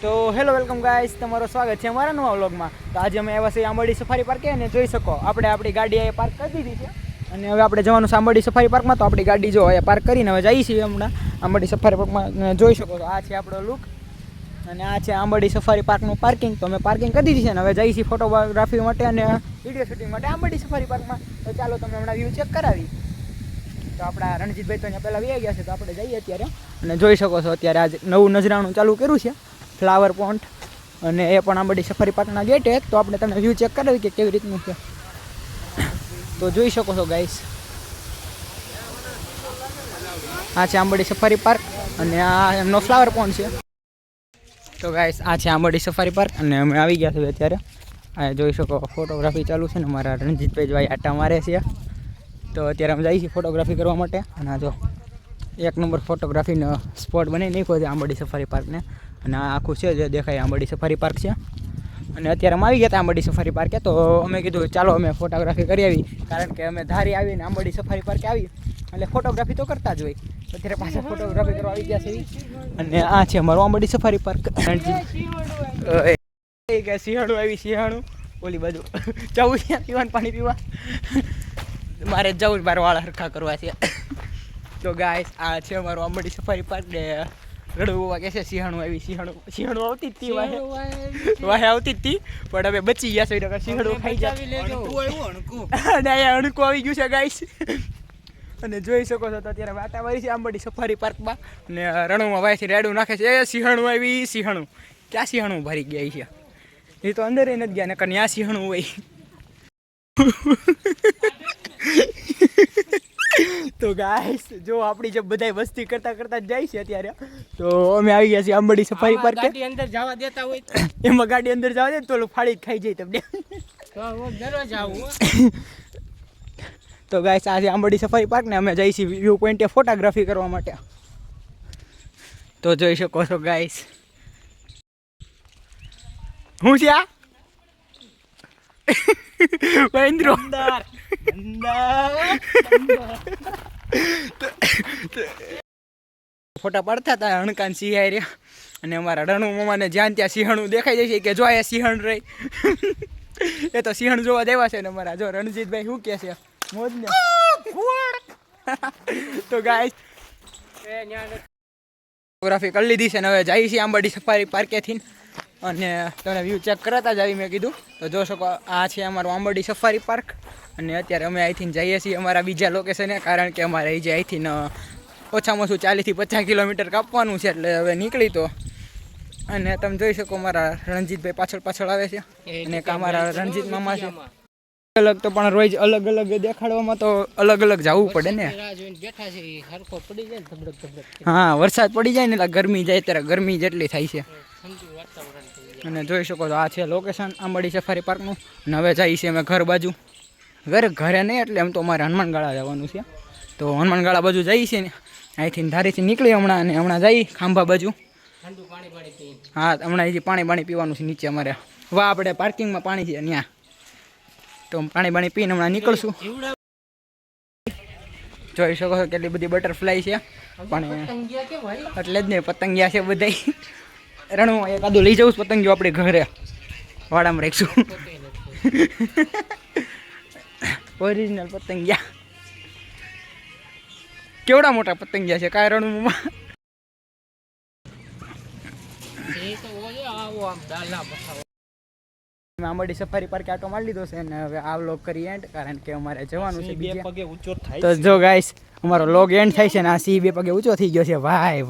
તો hello welcome guys, તમારું સ્વાગત છે અમારા નવા વ્લોગમાં. તો આજે અમે આવ્યા છીએ આંબરડી સફારી પાર્ક અને જોઈ શકો આપણે આપણી ગાડી અહીંયા પાર્ક કરી દીધી છે અને હવે આપણે જવાનું છે આંબરડી સફારી પાર્કમાં. તો આપણી ગાડી જો અહીંયા પાર્ક કરીને હવે જઈએ છીએ હમણાં આંબરડી સફારી પાર્કમાં. જોઈ શકો છો આ છે આપણો લુક અને આ છે આંબરડી સફારી પાર્કનું પાર્કિંગ. તો અમે પાર્કિંગ કરી દીધી છે ને હવે જઈએ છીએ ફોટોગ્રાફી માટે અને વિડીયો શૂટિંગ માટે આંબરડી સફારી પાર્કમાં. તો ચાલો તમને હમણાં વ્યૂ ચેક કરાવી. તો આપણા રણજીતભાઈ તો અહીંયા પહેલાં વી ગયા છે, તો આપણે જઈએ અત્યારે અને જોઈ શકો છો અત્યારે આજે નવું નજરાણું ચાલુ કર્યું છે, ફ્લાવર પોન્ટ, અને એ પણ આંબરડી સફારી પાર્કના ગેટે. તો આપણે તમને વ્યૂ ચેક કરાવી કે કેવી રીતનું છે. તો જોઈ શકો છો ગાઈસ, આ છે આંબરડી સફારી પાર્ક અને આ એમનો ફ્લાવર પોન્ટ છે. તો ગાઈસ આ છે આંબરડી સફારી પાર્ક અને અમે આવી ગયા છીએ અત્યારે. આ જોઈ શકો ફોટોગ્રાફી ચાલુ છે ને મારા રણજીતભાઈ ભાઈ આટા મારે છે. તો અત્યારે અમે જઈએ છીએ ફોટોગ્રાફી કરવા માટે અને આ જો એક નંબર ફોટોગ્રાફીનો સ્પોટ બનાવી નાખ્યો છે આંબરડી સફારી પાર્કને. અને આ આખું છે જે દેખાય આંબરડી સફારી પાર્ક છે. અને અત્યારે અમે આવી ગયા હતા આંબરડી સફારી પાર્કે. તો અમે કીધું ચાલો અમે ફોટોગ્રાફી કરી આવી, કારણ કે અમે ધારી આવીને આંબરડી સફારી પાર્કે આવી એટલે ફોટોગ્રાફી તો કરતા જ હોય. અત્યારે પાછા ફોટોગ્રાફી કરવા આવી ગયા છે. અને આ છે અમારું આંબરડી સફારી પાર્ક. સિંહાણું આવી, સિંહાણું ઓલી બાજુ જવું છે પીવાનું, પાણી પીવા મારે જવું, મારે વાળા હરખા કરવા છે. તો ગાઈસ આ છે અમારું આંબરડી સફારી પાર્ક ને રડવું કહે છે સિંહાણું આવી, સિંહાણું આવતી જ હતી વાહે આવતી જ હતી, પણ હવે બચી ગયા છે. સિંહાણું ખાઈ જાય અને અહીંયા અણકું આવી ગયું છે ગાઈસ. અને જોઈ શકો છો તો અત્યારે વાતાવરણ છે આંબરડી સફારી પાર્કમાં ને રણુમાં વાયથી રેડું નાખે છે. એ સિંહાણું આવી, સિંહાણું ક્યાં સિંહાણું ભરી ગયા છે, એ તો અંદર નથી ગયા ને ત્યાં સિંહાણું હોય. તો ગાઈસ જો આપણી જે બધા વસ્તી કરતા કરતા જાય છે અત્યારે. તો અમે આવી ગયા છીએ આંબરડી સફારી પાર્ક. ગાડી અંદર જવા દેતા હોય એમાં ગાડી અંદર જવા દે તો ફાડી ખાઈ જાય તમને. તો ગાઈસ આજે આંબરડી સફારી પાર્ક ને અમે જઈએ છીએ વ્યૂ પોઈન્ટે ફોટોગ્રાફી કરવા માટે. તો જોઈ શકો છો ગાઈસ હું છે આ મહેન્દ્રો ફોટા પાડતા હતા હણકાન સિંહાઈ રહ્યા. અને અમારા રણુ મામાને જ્યાં ત્યાં સિંહણું દેખાઈ જાય છે કે જો આ સિંહણ રહી. એ તો સિંહણ જોવા દેવા છે ને અમારા જો રણજીતભાઈ શું કહે છે મોજ ને. તો ગાઈસ ફોટોગ્રાફી કરી લીધી છે ને હવે જઈએ છીએ આંબરડી સફારી પાર્કેથી અને તમને વ્યૂ ચેક કરાતા જ આવી મેં કીધું. તો જોઈ શકો આ છે અમારું આંબરડી સફારી પાર્ક અને અત્યારે અમે અહીંથી જઈએ છીએ અમારા બીજા લોકેશને, કારણ કે અમારે અહીં જે અહીંથી ઓછામાં ઓછું 40 થી 50 કિલોમીટર કાપવાનું છે. એટલે હવે નીકળી તો અને તમે જોઈ શકો મારા રણજીતભાઈ પાછળ પાછળ આવે છે અને એક અમારા રણજીત મામા છે. અલગ તો પણ રોજ અલગ અલગ દેખાડવામાં તો અલગ અલગ જવું પડે ને. હા વરસાદ પડી જાય ને એટલે ગરમી જાય ત્યારે ગરમી જેટલી થાય છે. અને જોઈ શકો છો આ છે લોકેશન આંબરડી સફારી પાર્કનું. અને હવે જઈએ છીએ અમે ઘર બાજુ. ઘરે નહીં એટલે એમ તો અમારે હનુમાનગાળા જવાનું છે. તો હનુમાનગાળા બાજુ જઈએ છીએ ને અહીંથી ધારીથી નીકળી હમણાં અને હમણાં જઈએ ખાંભા બાજુ. હા હમણાં અહીંથી પાણી પીવાનું છે નીચે અમારે. વાહ આપણે પાર્કિંગમાં પાણી છે ત્યાં, તો પાણી પીને હમણાં નીકળશું. જોઈ શકો છો કેટલી બધી બટરફ્લાય છે પણ એટલે જ ને પતંગિયા છે બધા. રણું એકાદું લઈ જવું પતંગિયો આપણે ઘરે વાડામાં રાખીશું. ઓરિજિનલ પતંગિયા કેવડા મોટા પતંગિયા છે કાંઈ રણુમાં. આંબરડી સફારી પાર્કે આટો મારી લીધો છે અને હવે આ વ્લોગ કરી એન્ડ, કારણ કે અમારે જવાનું છે બે પગે ઊંચો થાય. તો જો ગાઈસ અમારો વ્લોગ એન્ડ થાય છે ને આ સિંહ 2 પગે ઊંચો થઈ ગયો છે ભાઈ.